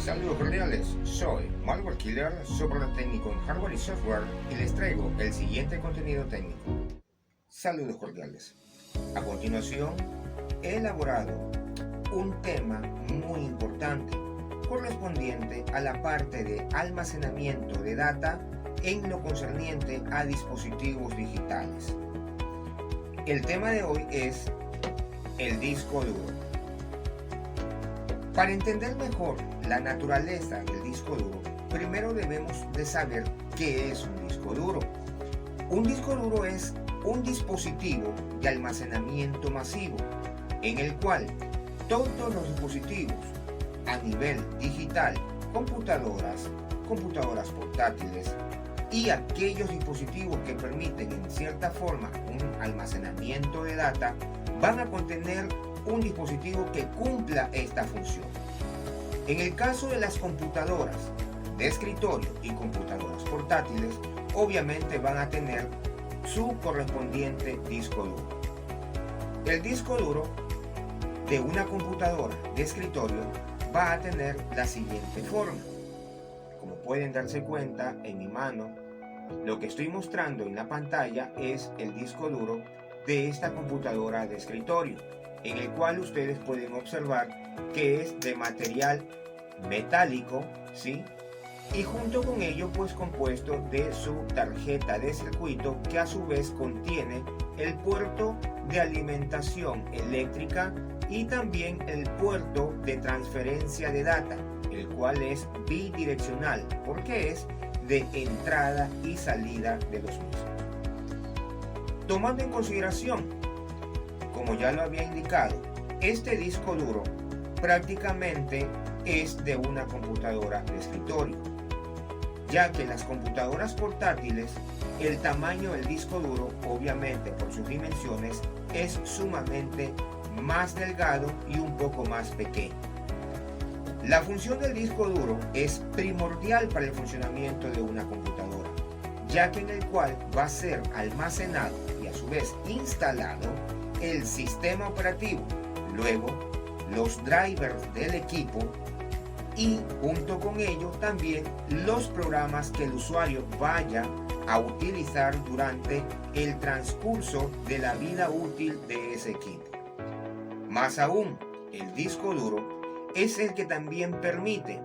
Saludos cordiales, soy Malware Killer, soporte técnico en hardware y software y les traigo el siguiente contenido técnico. Saludos cordiales. A continuación, he elaborado un tema muy importante correspondiente a la parte de almacenamiento de data en lo concerniente a dispositivos digitales. El tema de hoy es el disco duro. Para entender mejor la naturaleza del disco duro, primero debemos de saber qué es un disco duro. Un disco duro es un dispositivo de almacenamiento masivo en el cual todos los dispositivos a nivel digital, computadoras portátiles y aquellos dispositivos que permiten en cierta forma un almacenamiento de data van a contener un dispositivo que cumpla esta función. En el caso de las computadoras de escritorio y computadoras portátiles, obviamente van a tener su correspondiente disco duro. El disco duro de una computadora de escritorio va a tener la siguiente forma. Como pueden darse cuenta, en mi mano, lo que estoy mostrando en la pantalla es el disco duro de esta computadora de escritorio, en el cual ustedes pueden observar que es de material metálico, ¿sí? Y junto con ello pues compuesto de su tarjeta de circuito, que a su vez contiene el puerto de alimentación eléctrica y también el puerto de transferencia de data, el cual es bidireccional porque es de entrada y salida de los mismos. Tomando en consideración, como ya lo había indicado, este disco duro prácticamente es de una computadora de escritorio, ya que en las computadoras portátiles el tamaño del disco duro, obviamente por sus dimensiones, es sumamente más delgado y un poco más pequeño. La función del disco duro es primordial para el funcionamiento de una computadora, ya que en el cual va a ser almacenado y a su vez instalado el sistema operativo, luego los drivers del equipo y junto con ello también los programas que el usuario vaya a utilizar durante el transcurso de la vida útil de ese equipo. Más aún, el disco duro es el que también permite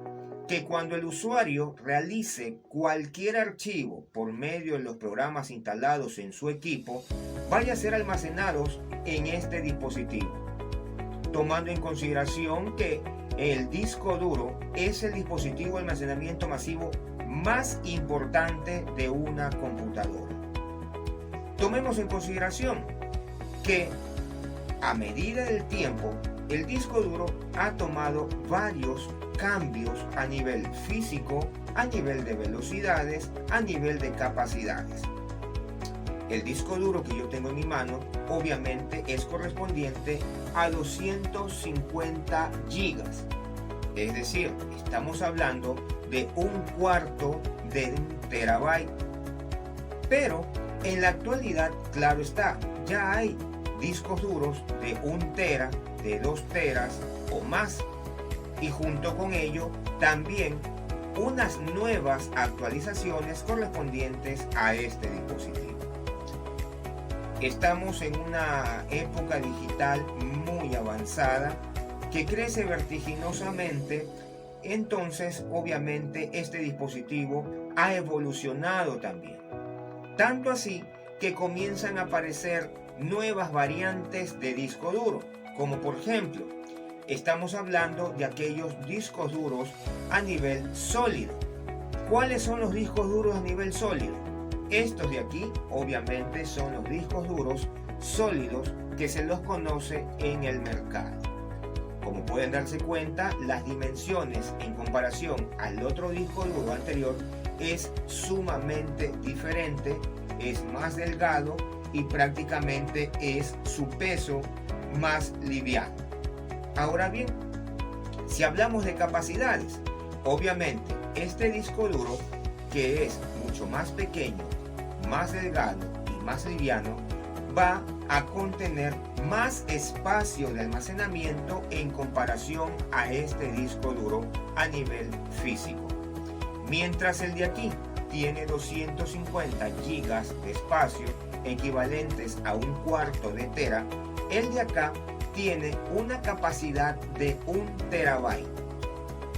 que cuando el usuario realice cualquier archivo por medio de los programas instalados en su equipo, vaya a ser almacenados en este dispositivo, tomando en consideración que el disco duro es el dispositivo de almacenamiento masivo más importante de una computadora. Tomemos en consideración que a medida del tiempo el disco duro ha tomado varios cambios a nivel físico, a nivel de velocidades, a nivel de capacidades. El disco duro que yo tengo en mi mano obviamente es correspondiente a 250 gigas. Es decir, estamos hablando de un cuarto de un terabyte. Pero en la actualidad, claro está, ya hay discos duros de 1 tera, de 2 teras o más. Y junto con ello también unas nuevas actualizaciones correspondientes a este dispositivo. Estamos en una época digital muy avanzada que crece vertiginosamente, entonces obviamente este dispositivo ha evolucionado también. Tanto así que comienzan a aparecer nuevas variantes de disco duro, como por ejemplo, estamos hablando de aquellos discos duros a nivel sólido. ¿Cuáles son los discos duros a nivel sólido? Estos de aquí obviamente son los discos duros sólidos que se los conoce en el mercado. Como pueden darse cuenta, las dimensiones en comparación al otro disco duro anterior es sumamente diferente, es más delgado y prácticamente es su peso más liviano. Ahora bien, si hablamos de capacidades, obviamente este disco duro, que es mucho más pequeño, más delgado y más liviano, va a contener más espacio de almacenamiento en comparación a este disco duro a nivel físico. Mientras el de aquí tiene 250 gigas de espacio, equivalentes a un cuarto de tera, el de acá tiene una capacidad de 1 terabyte.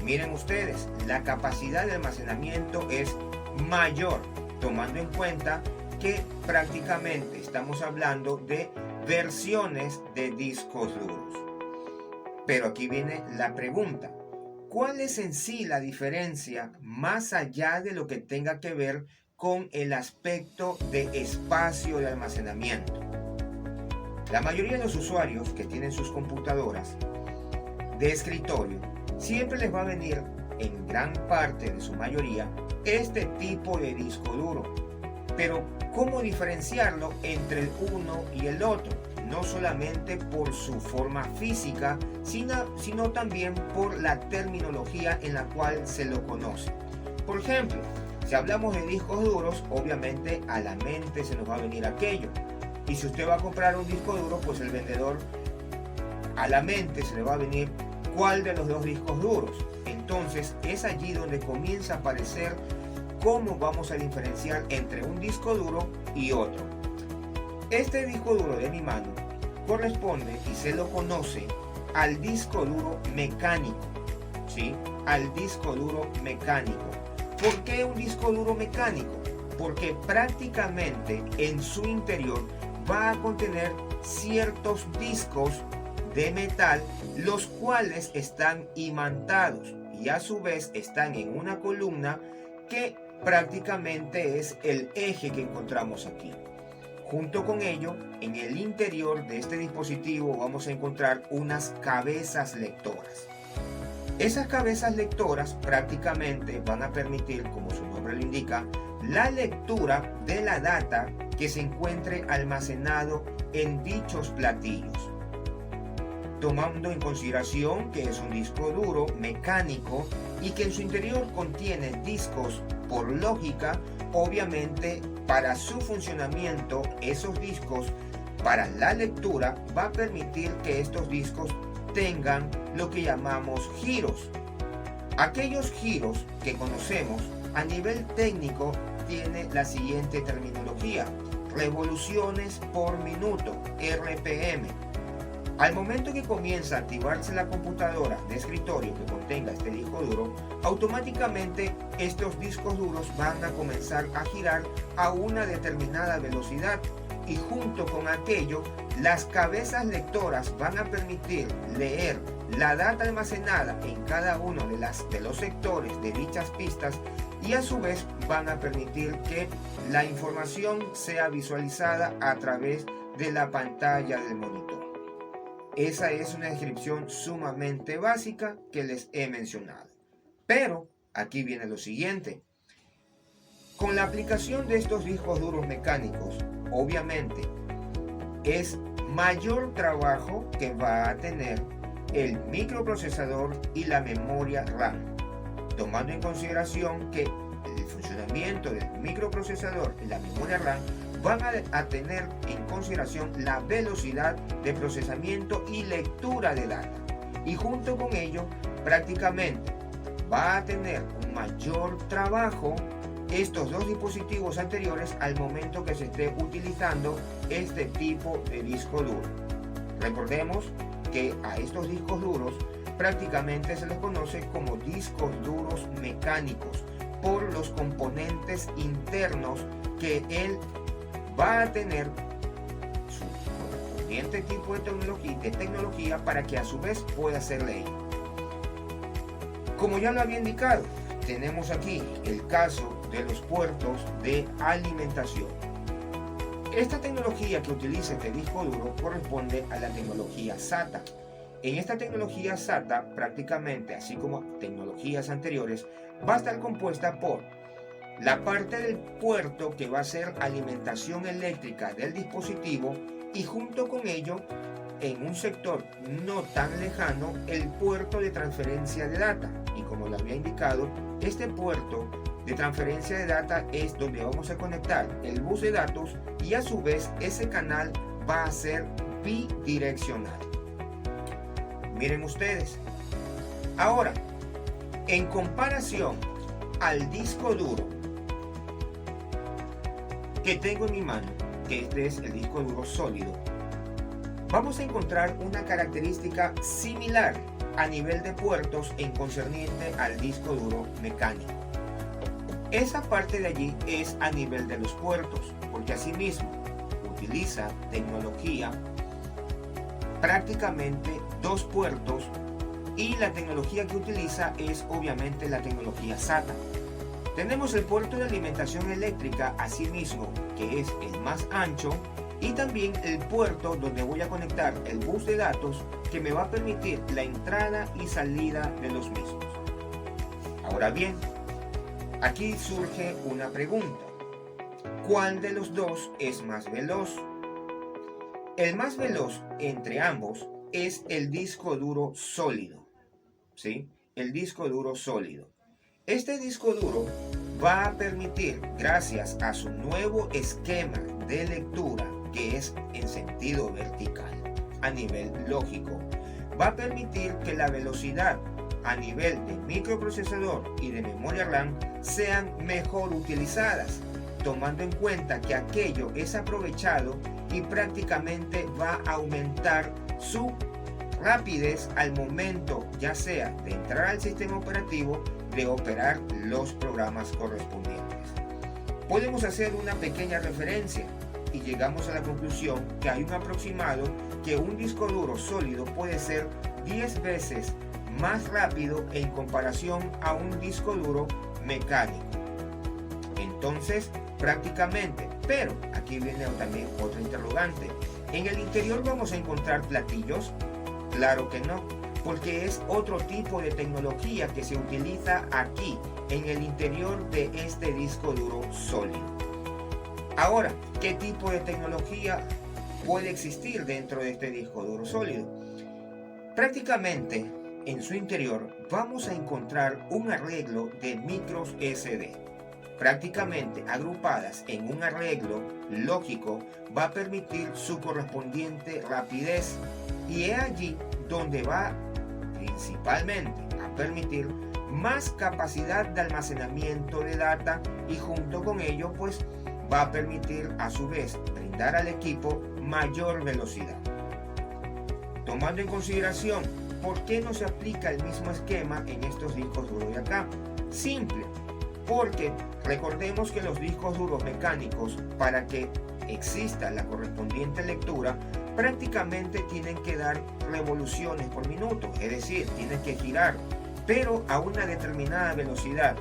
Miren ustedes, la capacidad de almacenamiento es mayor, tomando en cuenta que prácticamente estamos hablando de versiones de discos duros. Pero aquí viene la pregunta: ¿cuál es en sí la diferencia más allá de lo que tenga que ver con el aspecto de espacio de almacenamiento? La mayoría de los usuarios que tienen sus computadoras de escritorio siempre les va a venir, en gran parte de su mayoría, este tipo de disco duro. Pero ¿cómo diferenciarlo entre el uno y el otro? No solamente por su forma física, sino también por la terminología en la cual se lo conoce. Por ejemplo, si hablamos de discos duros, obviamente a la mente se nos va a venir aquello. Y si usted va a comprar un disco duro, pues el vendedor, a la mente se le va a venir cuál de los dos discos duros. Entonces es allí donde comienza a aparecer cómo vamos a diferenciar entre un disco duro y otro. Este disco duro de mi mano corresponde y se lo conoce al disco duro mecánico, ¿sí? Al disco duro mecánico. ¿Por qué un disco duro mecánico? Porque prácticamente en su interior va a contener ciertos discos de metal, los cuales están imantados y a su vez están en una columna que prácticamente es el eje que encontramos aquí. Junto con ello, en el interior de este dispositivo vamos a encontrar unas cabezas lectoras. Esas cabezas lectoras prácticamente van a permitir, como su nombre lo indica, la lectura de la data que se encuentre almacenado en dichos platillos. Tomando en consideración que es un disco duro mecánico y que en su interior contiene discos por lógica, obviamente para su funcionamiento esos discos para la lectura va a permitir que estos discos tengan lo que llamamos giros. Aquellos giros que conocemos a nivel técnico tiene la siguiente terminología: revoluciones por minuto, RPM. Al momento que comienza a activarse la computadora de escritorio que contenga este disco duro, automáticamente estos discos duros van a comenzar a girar a una determinada velocidad y junto con aquello, las cabezas lectoras van a permitir leer la data almacenada en cada uno de los sectores de dichas pistas y a su vez van a permitir que la información sea visualizada a través de la pantalla del monitor. Esa es una descripción sumamente básica que les he mencionado. Pero aquí viene lo siguiente. Con la aplicación de estos discos duros mecánicos, obviamente, es mayor trabajo que va a tener el microprocesador y la memoria RAM, tomando en consideración que el funcionamiento del microprocesador y la memoria RAM van a tener en consideración la velocidad de procesamiento y lectura de data, y junto con ello prácticamente va a tener un mayor trabajo estos dos dispositivos anteriores al momento que se esté utilizando este tipo de disco duro. Recordemos que a estos discos duros prácticamente se les conoce como discos duros mecánicos por los componentes internos que él va a tener su correspondiente tipo de tecnología para que a su vez pueda ser leído. Como ya lo había indicado, tenemos aquí el caso de los puertos de alimentación. Esta tecnología que utiliza este disco duro corresponde a la tecnología SATA. En esta tecnología SATA, prácticamente, así como tecnologías anteriores, va a estar compuesta por la parte del puerto que va a ser alimentación eléctrica del dispositivo y junto con ello, en un sector no tan lejano, el puerto de transferencia de data. Y como lo había indicado, este puerto de transferencia de data es donde vamos a conectar el bus de datos y a su vez ese canal va a ser bidireccional. Miren ustedes. Ahora, en comparación al disco duro que tengo en mi mano, que este es el disco duro sólido, vamos a encontrar una característica similar a nivel de puertos en concerniente al disco duro mecánico. Esa parte de allí es a nivel de los puertos, porque asimismo utiliza tecnología prácticamente 2 puertos, y la tecnología que utiliza es obviamente la tecnología SATA. Tenemos el puerto de alimentación eléctrica asimismo, que es el más ancho, y también el puerto donde voy a conectar el bus de datos que me va a permitir la entrada y salida de los mismos. Ahora bien, aquí surge una pregunta: ¿cuál de los dos es más veloz? El más veloz entre ambos es el disco duro sólido, ¿sí? El disco duro sólido. Este disco duro va a permitir, gracias a su nuevo esquema de lectura, que es en sentido vertical, a nivel lógico, va a permitir que la velocidad a nivel de microprocesador y de memoria RAM sean mejor utilizadas, tomando en cuenta que aquello es aprovechado y prácticamente va a aumentar su rapidez al momento, ya sea de entrar al sistema operativo, de operar los programas correspondientes. Podemos hacer una pequeña referencia y llegamos a la conclusión que hay un aproximado que un disco duro sólido puede ser 10 veces más rápido en comparación a un disco duro mecánico. Entonces, prácticamente, pero aquí viene también otro interrogante. ¿En el interior vamos a encontrar platillos? Claro que no, porque es otro tipo de tecnología que se utiliza aquí, en el interior de este disco duro sólido. Ahora, ¿qué tipo de tecnología puede existir dentro de este disco duro sólido? Prácticamente, en su interior vamos a encontrar un arreglo de micros SD. Prácticamente agrupadas en un arreglo lógico, va a permitir su correspondiente rapidez, y es allí donde va principalmente a permitir más capacidad de almacenamiento de data, y junto con ello pues va a permitir a su vez brindar al equipo mayor velocidad. Tomando en consideración por qué no se aplica el mismo esquema en estos discos duros de acá, simple, porque recordemos que los discos duros mecánicos, para que exista la correspondiente lectura, prácticamente tienen que dar revoluciones por minuto, es decir, tienen que girar, pero a una determinada velocidad.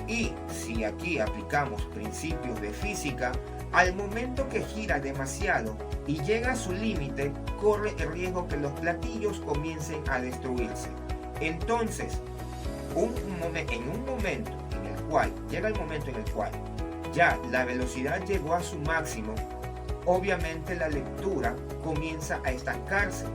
Y si aquí aplicamos principios de física, al momento que gira demasiado y llega a su límite, corre el riesgo que los platillos comiencen a destruirse. Entonces, llega el momento en el cual ya la velocidad llegó a su máximo, obviamente la lectura comienza a estancarse.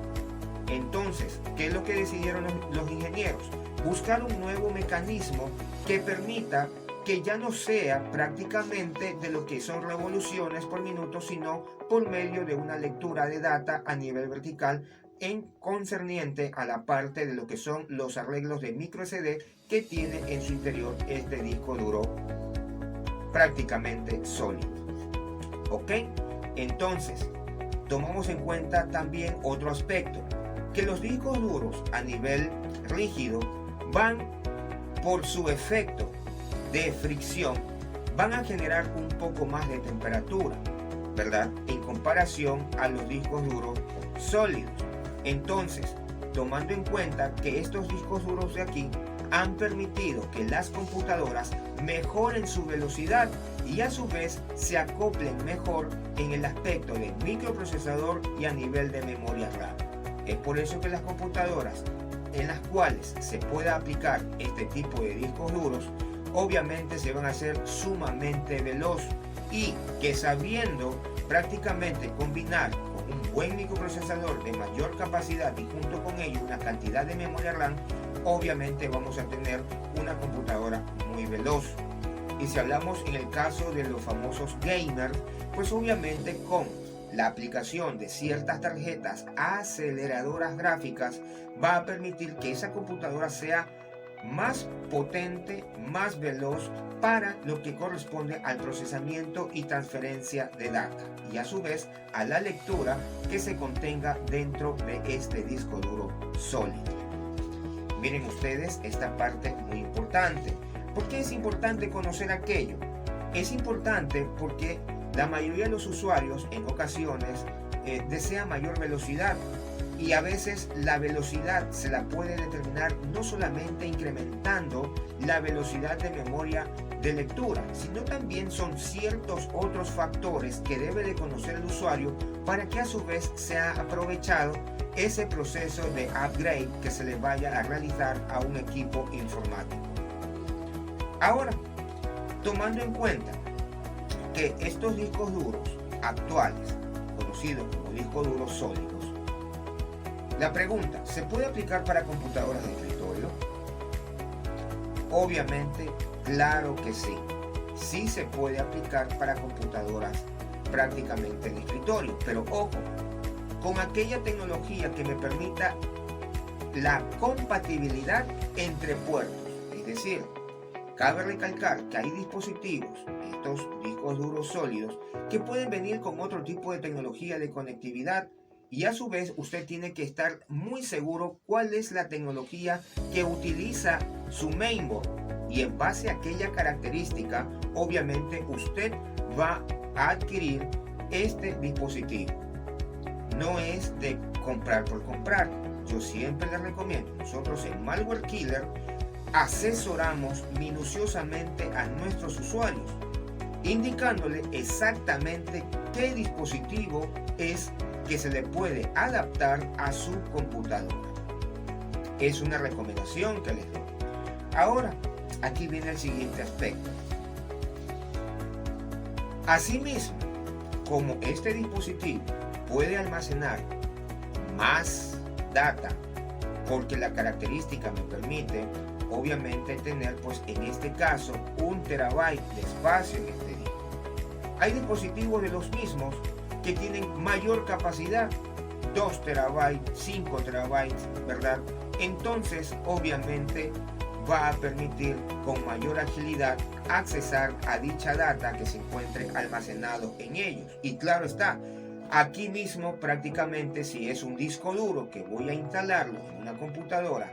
Entonces, ¿qué es lo que decidieron los ingenieros? Buscar un nuevo mecanismo que permita que ya no sea prácticamente de lo que son revoluciones por minuto, sino por medio de una lectura de data a nivel vertical en concerniente a la parte de lo que son los arreglos de micro SD que tiene en su interior este disco duro prácticamente sólido. ¿Ok? Entonces, tomamos en cuenta también otro aspecto, que los discos duros a nivel rígido van, por su efecto de fricción, van a generar un poco más de temperatura, ¿verdad? En comparación a los discos duros sólidos. Entonces, tomando en cuenta que estos discos duros de aquí han permitido que las computadoras mejoren su velocidad y a su vez se acoplen mejor en el aspecto de microprocesador y a nivel de memoria RAM. Es por eso que las computadoras en las cuales se pueda aplicar este tipo de discos duros, obviamente se van a hacer sumamente veloz, y que sabiendo prácticamente combinar con un buen microprocesador de mayor capacidad y junto con ello una cantidad de memoria RAM, obviamente vamos a tener una computadora muy veloz. Y si hablamos en el caso de los famosos gamers, pues obviamente con la aplicación de ciertas tarjetas aceleradoras gráficas va a permitir que esa computadora sea más potente, más veloz para lo que corresponde al procesamiento y transferencia de data y a su vez a la lectura que se contenga dentro de este disco duro sólido. Miren ustedes esta parte muy importante. ¿Por qué es importante conocer aquello? Es importante porque la mayoría de los usuarios en ocasiones desea mayor velocidad y a veces la velocidad se la puede determinar no solamente incrementando la velocidad de memoria de lectura, sino también son ciertos otros factores que debe de conocer el usuario para que a su vez sea aprovechado ese proceso de upgrade que se le vaya a realizar a un equipo informático. Ahora, tomando en cuenta que estos discos duros actuales, conocidos como discos duros sólidos, la pregunta, ¿se puede aplicar para computadoras de escritorio? Obviamente, claro que sí. Sí se puede aplicar para computadoras prácticamente de escritorio, pero ojo, con aquella tecnología que me permita la compatibilidad entre puertos. Es decir, cabe recalcar que hay dispositivos, estos discos duros sólidos, que pueden venir con otro tipo de tecnología de conectividad y a su vez usted tiene que estar muy seguro cuál es la tecnología que utiliza su mainboard y en base a aquella característica obviamente usted va a adquirir este dispositivo. No es de comprar por comprar. Yo siempre les recomiendo, nosotros en Malware Killer asesoramos minuciosamente a nuestros usuarios, indicándole exactamente qué dispositivo es que se le puede adaptar a su computadora. Es una recomendación que les doy. Ahora, aquí viene el siguiente aspecto. Asimismo, como este dispositivo puede almacenar más data, porque la característica me permite obviamente tener, pues en este caso, 1 terabyte de espacio en este disco. Hay dispositivos de los mismos que tienen mayor capacidad, 2 terabytes, 5 terabytes, ¿verdad? Entonces, obviamente, va a permitir con mayor agilidad accesar a dicha data que se encuentre almacenado en ellos. Y claro está, aquí mismo prácticamente si es un disco duro que voy a instalarlo en una computadora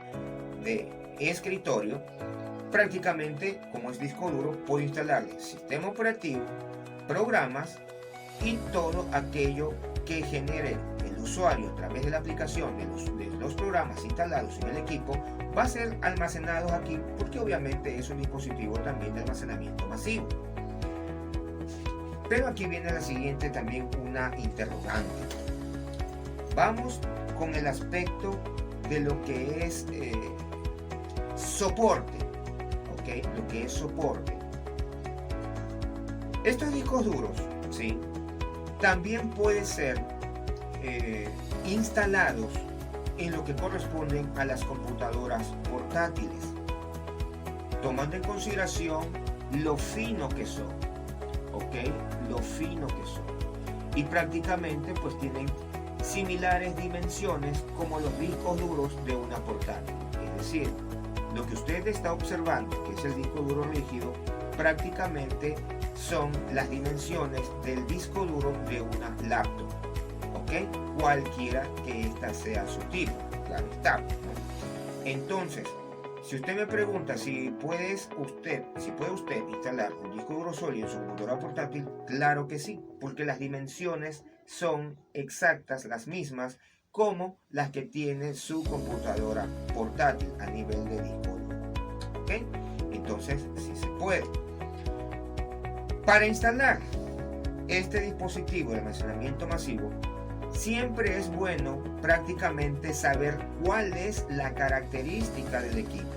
de escritorio, prácticamente como es disco duro puedo instalarle sistema operativo, programas y todo aquello que genere el usuario a través de la aplicación de los programas instalados en el equipo va a ser almacenado aquí porque obviamente es un dispositivo también de almacenamiento masivo. Pero aquí viene la siguiente también una interrogante. Vamos con el aspecto de lo que es soporte, ¿ok? Lo que es soporte. Estos discos duros, ¿sí? También pueden ser instalados en lo que corresponden a las computadoras portátiles, tomando en consideración lo fino que son, ¿ok? Lo fino que son. Y prácticamente pues tienen similares dimensiones como los discos duros de una portátil. Es decir, lo que usted está observando, que es el disco duro rígido, prácticamente son las dimensiones del disco duro de una laptop, ¿ok? Cualquiera que ésta sea su tipo, claro está, ¿no? Entonces, si usted me pregunta si puede usted instalar un disco duro sólido en su computadora portátil, claro que sí, porque las dimensiones son exactas, las mismas como las que tiene su computadora portátil a nivel de disco duro, ¿ok? Entonces, sí se puede. Para instalar este dispositivo de almacenamiento masivo, siempre es bueno prácticamente saber cuál es la característica del equipo.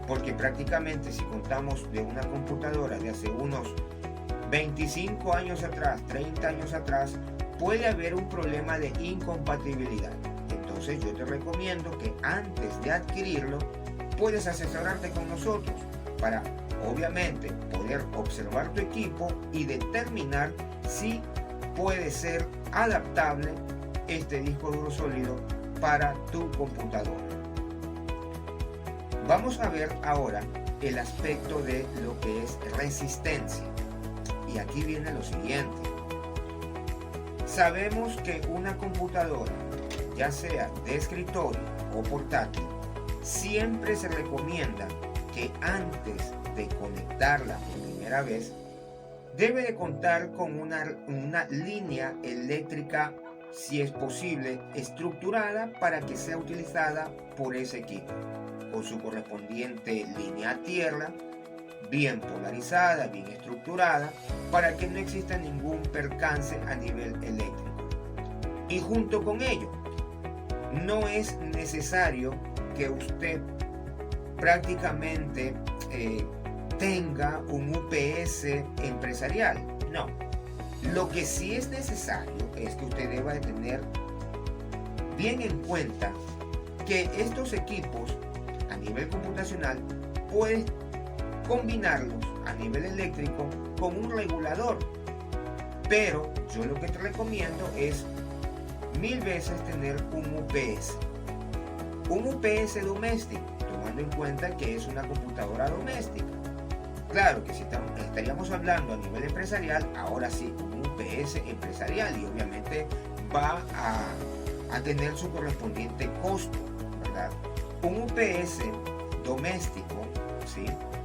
Porque prácticamente si contamos de una computadora de hace unos 25 años atrás, 30 años atrás, puede haber un problema de incompatibilidad. Entonces yo te recomiendo que antes de adquirirlo, puedes asesorarte con nosotros para obviamente poder observar tu equipo y determinar si puede ser adaptable este disco duro sólido para tu computadora. Vamos a ver ahora el aspecto de lo que es resistencia. Y aquí viene lo siguiente. Sabemos que una computadora, ya sea de escritorio o portátil, siempre se recomienda que antes de conectarla por primera vez, debe de contar con una línea eléctrica, si es posible, estructurada para que sea utilizada por ese equipo, con su correspondiente línea a tierra, bien polarizada, bien estructurada, para que no exista ningún percance a nivel eléctrico. Y junto con ello, no es necesario que usted prácticamente tenga un UPS empresarial. No. Lo que sí es necesario es que usted deba de tener bien en cuenta que estos equipos a nivel computacional puedes combinarlos a nivel eléctrico con un regulador. Pero yo lo que te recomiendo es 1000 veces tener un UPS. Un UPS doméstico, tomando en cuenta que es una computadora doméstica. Claro que si estaríamos hablando a nivel empresarial, ahora sí, un UPS empresarial, y obviamente va a tener su correspondiente costo, ¿verdad? Un UPS doméstico, ¿sí?,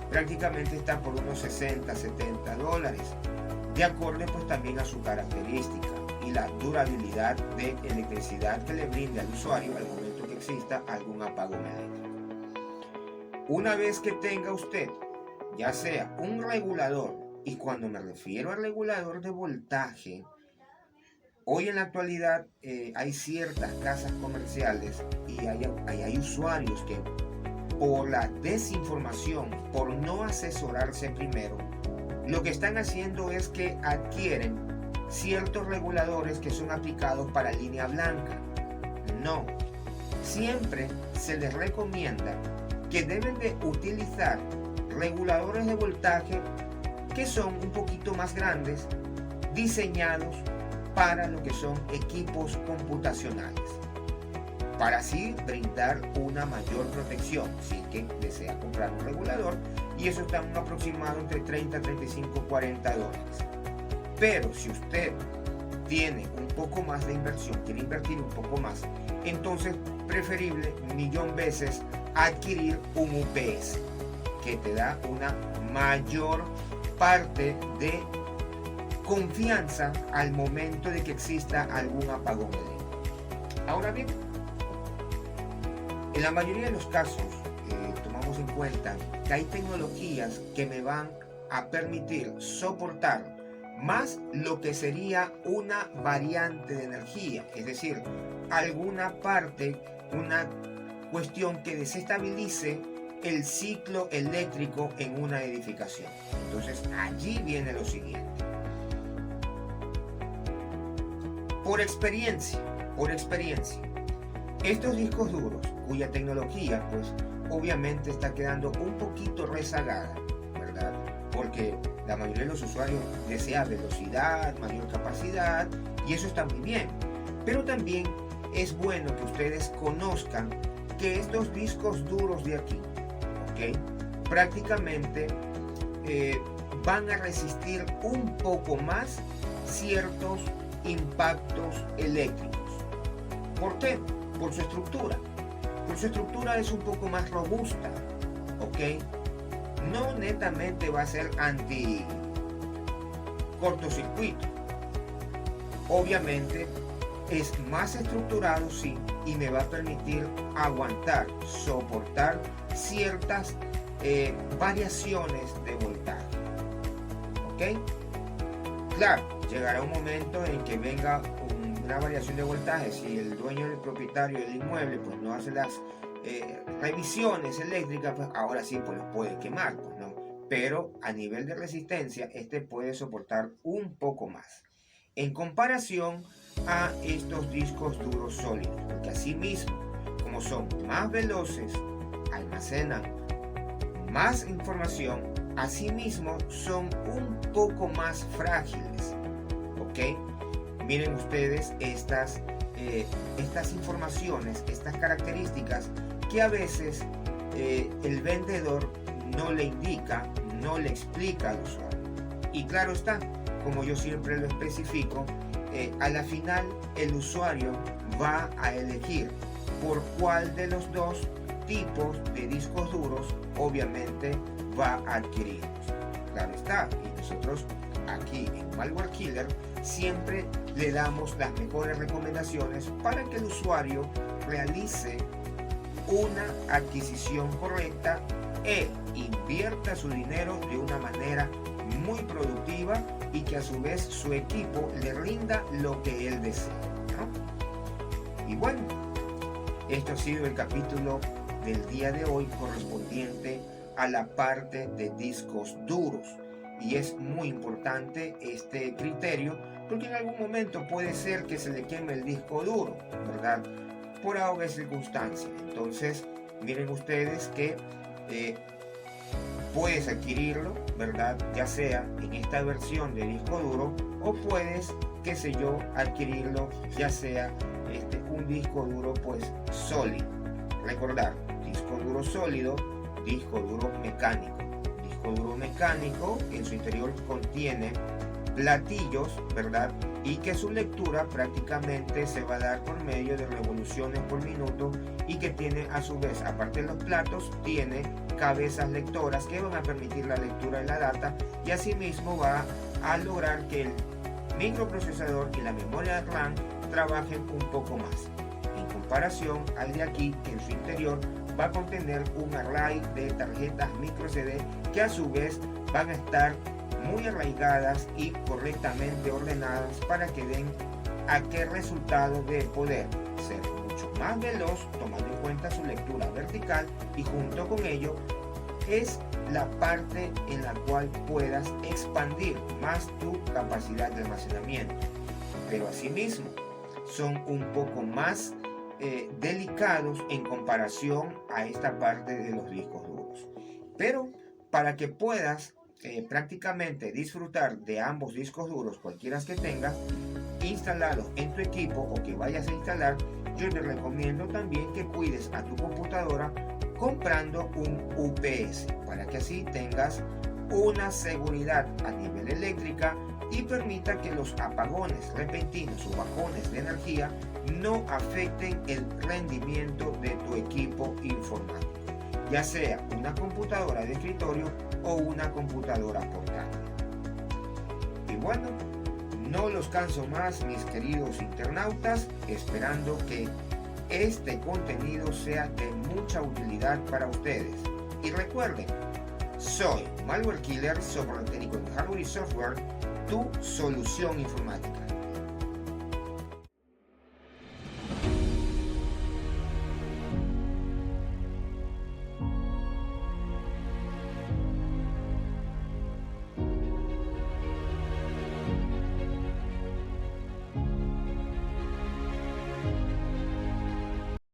prácticamente está por unos 60, 70 dólares, de acuerdo pues también a su característica y la durabilidad de electricidad que le brinde al usuario al momento que exista algún apagón eléctrico. Una vez que tenga usted ya sea un regulador, y cuando me refiero al regulador de voltaje, hoy en la actualidad hay ciertas casas comerciales y hay usuarios que por la desinformación, por no asesorarse primero, lo que están haciendo es que adquieren ciertos reguladores que son aplicados para línea blanca. No, siempre se les recomienda que deben de utilizar reguladores de voltaje que son un poquito más grandes, diseñados para lo que son equipos computacionales, para así brindar una mayor protección si es que desea comprar un regulador, y eso está en un aproximado entre 30, 35, 40 dólares. Pero si usted tiene un poco más de inversión, quiere invertir un poco más, entonces preferible 1.000.000 veces adquirir un UPS, que te da una mayor parte de confianza al momento de que exista algún apagón eléctrico. Ahora bien, en la mayoría de los casos tomamos en cuenta que hay tecnologías que me van a permitir soportar más lo que sería una variante de energía, es decir, alguna parte, una cuestión que desestabilice el ciclo eléctrico en una edificación. Entonces allí viene lo siguiente. Por experiencia, estos discos duros, cuya tecnología pues obviamente está quedando un poquito rezagada, ¿verdad? Porque la mayoría de los usuarios desea velocidad, mayor capacidad, y eso está muy bien. Pero también es bueno que ustedes conozcan que estos discos duros de aquí, prácticamente van a resistir un poco más ciertos impactos eléctricos. ¿Por qué? Por su estructura. Por su estructura es un poco más robusta, no netamente va a ser anti cortocircuito. Obviamente es más estructurado, sí, y me va a permitir aguantar, soportar ciertas variaciones de voltaje. Claro, llegará un momento en que venga una variación de voltaje si el dueño, el propietario del inmueble pues no hace las revisiones eléctricas, pues ahora sí pues los puede quemar, pues no. Pero a nivel de resistencia este puede soportar un poco más en comparación a estos discos duros sólidos, porque así mismo, como son más veloces, almacenan más información, asimismo son un poco más frágiles, miren ustedes estas informaciones, estas características que a veces el vendedor no le indica, no le explica al usuario. Y claro está, como yo siempre lo especifico, a la final el usuario va a elegir por cuál de los dos tipos de discos duros obviamente va a adquirirlos. Claro está, y nosotros aquí en Malware Killer siempre le damos las mejores recomendaciones para que el usuario realice una adquisición correcta e invierta su dinero de una manera muy productiva y que a su vez su equipo le rinda lo que él desea, ¿no? Y bueno, esto ha sido el capítulo del día de hoy correspondiente a la parte de discos duros. Y es muy importante este criterio porque en algún momento puede ser que se le queme el disco duro, ¿verdad? Por alguna circunstancia. Entonces, miren ustedes que puedes adquirirlo, ¿verdad? Ya sea en esta versión de disco duro o puedes, qué sé yo, adquirirlo ya sea un disco duro pues sólido. Recordar, disco duro sólido, disco duro mecánico. Disco duro mecánico en su interior contiene platillos, ¿verdad? Y que su lectura prácticamente se va a dar por medio de revoluciones por minuto y que tiene a su vez, aparte de los platos, tiene cabezas lectoras que van a permitir la lectura de la data y asimismo va a lograr que el microprocesador y la memoria RAM trabajen un poco más. En comparación al de aquí, que en su interior va a contener un array de tarjetas micro CD que a su vez van a estar muy arraigadas y correctamente ordenadas para que den aquel resultado de poder ser mucho más veloz tomando en cuenta su lectura vertical y junto con ello es la parte en la cual puedas expandir más tu capacidad de almacenamiento, pero asimismo son un poco más delicados en comparación a esta parte de los discos duros. Pero para que puedas prácticamente disfrutar de ambos discos duros, cualquiera que tengas, instalados en tu equipo o que vayas a instalar, yo te recomiendo también que cuides a tu computadora comprando un UPS para que así tengas una seguridad a nivel eléctrica y permita que los apagones repentinos o bajones de energía no afecten el rendimiento de tu equipo informático, ya sea una computadora de escritorio o una computadora portátil. Y bueno, no los canso más, mis queridos internautas, esperando que este contenido sea de mucha utilidad para ustedes. Y recuerden, soy Malware Killer, soporte técnico en hardware y software, tu solución informática.